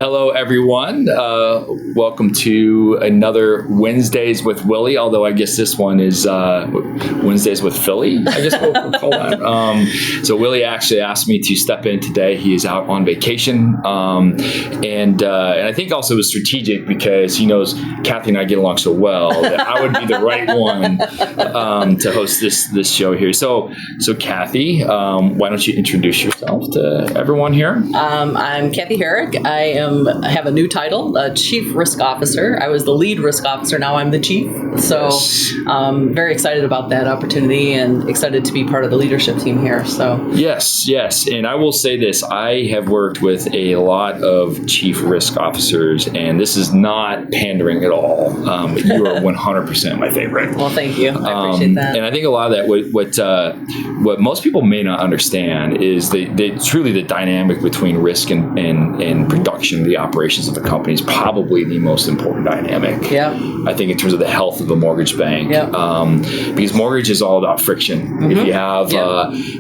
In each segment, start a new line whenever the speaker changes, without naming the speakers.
Hello, everyone. Welcome to another Wednesdays with Willie, although I guess this one is Wednesdays with Philly, I guess we'll call that. So Willie actually asked me to step in today. He is out on vacation. And I think also it was strategic because he knows Kathy and I get along so well that I would be the right one to host this show here. So Kathy, why don't you introduce yourself to everyone here?
I'm Kathy Herig. I have a new title, Chief Risk Officer. I was the lead risk officer. Now I'm the chief. So very excited about that opportunity and excited to be part of the leadership team here. So
Yes. And I will say this. I have worked with a lot of chief risk officers, and this is not pandering at all. You are 100% my favorite.
Well, thank you. I appreciate that.
And I think a lot of that, what most people may not understand is truly the dynamic between risk and production, the operations of the company is probably the most important dynamic.
Yeah.
I think in terms of the health of a mortgage bank, because mortgage is all about friction. Mm-hmm.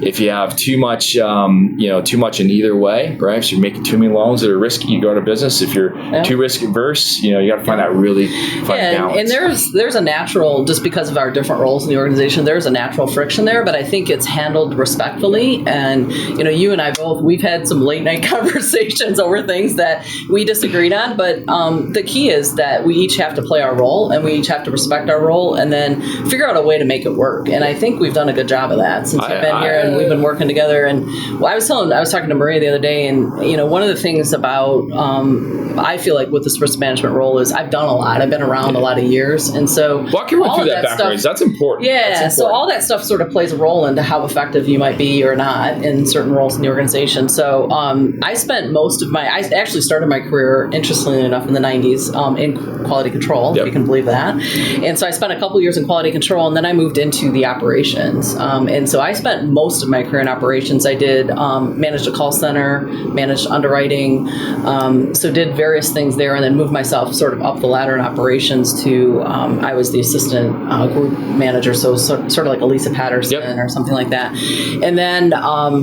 If you have too much in either way, right? So you're making too many loans that are risky, you go out of business. If you're too risk adverse, you got to find that really fine balance.
And there's a natural, just because of our different roles in the organization, there's a natural friction there, but I think it's handled respectfully. And you and I both, we've had some late night conversations over things that we disagreed on, but the key is that we each have to play our role and we each have to respect our role and then figure out a way to make it work. And I think we've done a good job of that since we've been here and we've been working together. And I was talking to Maria the other day, and one of the things about I feel like with this risk management role is I've done a lot. I've been around a lot of years, and so
walk everyone through that backwards. That's important.
Yeah,
that's important.
So all that stuff sort of plays a role into how effective you might be or not in certain roles in the organization. So I spent most of I actually started my career, interestingly enough, in the 90s in quality control, if you can believe that. And so I spent a couple years in quality control, and then I moved into the operations. And so I spent most of my career in operations. I did managed a call center, managed underwriting, so did various things there, and then moved myself sort of up the ladder in operations to I was the assistant group manager, so sort of like a Lisa Patterson or something like that. And then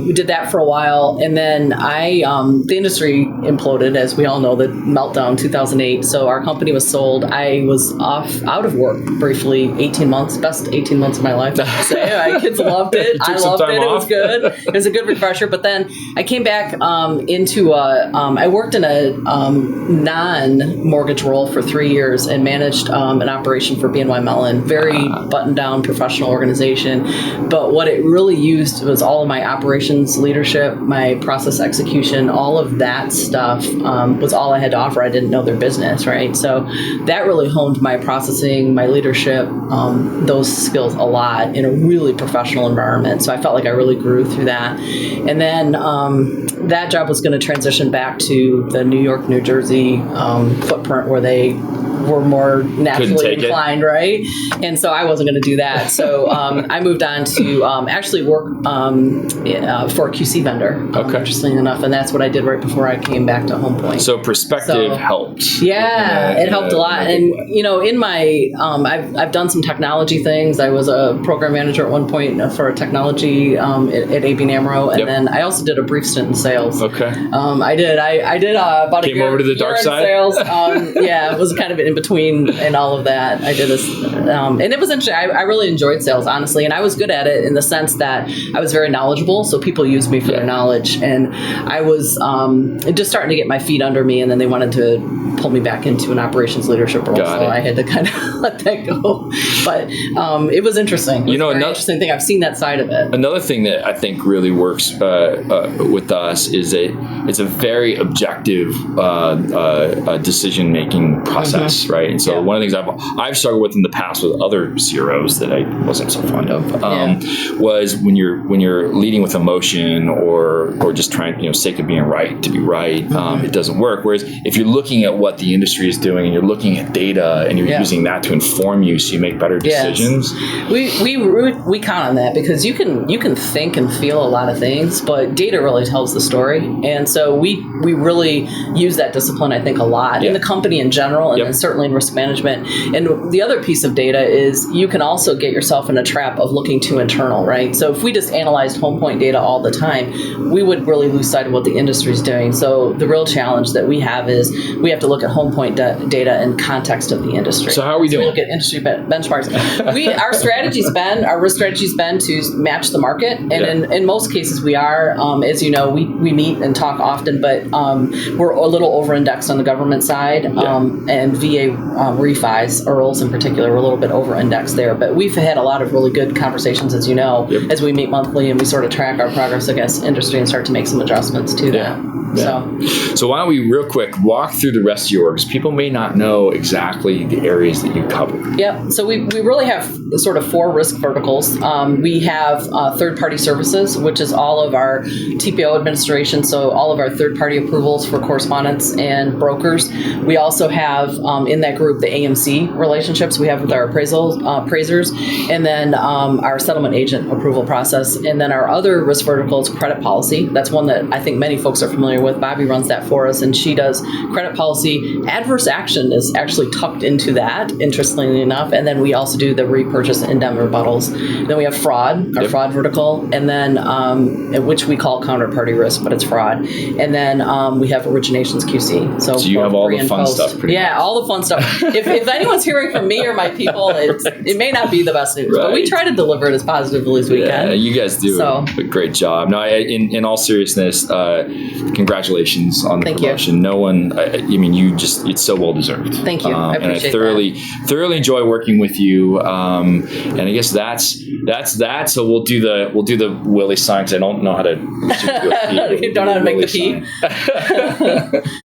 we did that for a while, and then the industry imploded, as we all know, the meltdown 2008. So our company was sold. I was out of work briefly, 18 months, best 18 months of my life. I say. My kids loved it. I loved it. It was good. It was a good refresher. But then I came back into I worked in a non-mortgage role for 3 years and managed an operation for BNY Mellon, very buttoned down professional organization. But what it really used was all of my operations leadership, my process execution, all of that stuff was all I had to offer. I didn't know their business, right? So that really honed my processing, my leadership, those skills a lot in a really professional environment. So I felt like I really grew through that. And then that job was going to transition back to the New York, New Jersey footprint where they were more naturally inclined, right? And so I wasn't going to do that. So I moved on to actually work for a QC vendor, interestingly enough. And that's what I did right before I came back to Home Point.
So perspective helped.
Yeah, it helped a lot. And, in my, I've done some technology things. I was a program manager at one point for a technology at AB Amro. And then I also did a brief stint in sales.
Okay.
I did about a year.
Came over to the dark side?
Sales. It was kind of in between and all of that. I did this, and it was interesting. I really enjoyed sales, honestly, and I was good at it in the sense that I was very knowledgeable. So people used me for their knowledge, and I was just starting to get my feet under me. And then they wanted to pull me back into an operations leadership role, I had to kind of let that go. But it was interesting. It was interesting thing. I've seen that side of it.
Another thing that I think really works with us is it's a very objective decision-making process, right? And so one of the things I've struggled with in the past with other CROs that I wasn't so fond of was when you're leading with emotion or just trying, sake of being right to be right, it doesn't work. Whereas if you're looking at what the industry is doing and you're looking at data and you're using that to inform you so you make better decisions.
We count on that because you can think and feel a lot of things, but data really tells the story. And So we really use that discipline, I think, a lot in the company in general, and then certainly in risk management. And the other piece of data is you can also get yourself in a trap of looking too internal, right? So if we just analyzed home point data all the time, we would really lose sight of what the industry is doing. So the real challenge that we have is we have to look at home point data in context of the industry.
So how are we doing?
We look at industry benchmarks. Our risk strategy's been to match the market, and in most cases we are. As you know, we meet and talk often, but we're a little over-indexed on the government side, and VA refis, IRRLs in particular, we're a little bit over-indexed there. But we've had a lot of really good conversations, as you know, as we meet monthly and we sort of track our progress against industry and start to make some adjustments to that.
So why don't we real quick walk through the rest of yours? People may not know exactly the areas that you cover.
Yep. So we really have sort of 4 risk verticals. We have third-party services, which is all of our TPO administration, so all of our third-party approvals for correspondents and brokers. We also have in that group the AMC relationships we have with our appraisers, and then our settlement agent approval process. And then our other risk vertical is credit policy. That's one that I think many folks are familiar with. Bobby runs that for us, and she does credit policy. Adverse action is actually tucked into that, interestingly enough. And then we also do the repurchase and indemnity rebuttals. Then we have fraud, our fraud vertical, and then which we call counterparty risk, but it's fraud. And then we have originations QC. So
you have all the fun stuff.
All the fun stuff. If anyone's hearing from me or my people, it may not be the best news, but we try to deliver it as positively as we can.
Yeah, you guys do a great job. No, in all seriousness, congratulations on the promotion. No one, it's so well deserved.
Thank you. I appreciate
and I thoroughly enjoy working with you. And I guess that's that. So we'll do the Willie sign, because I don't know how to do a P.
You don't know how to make the P?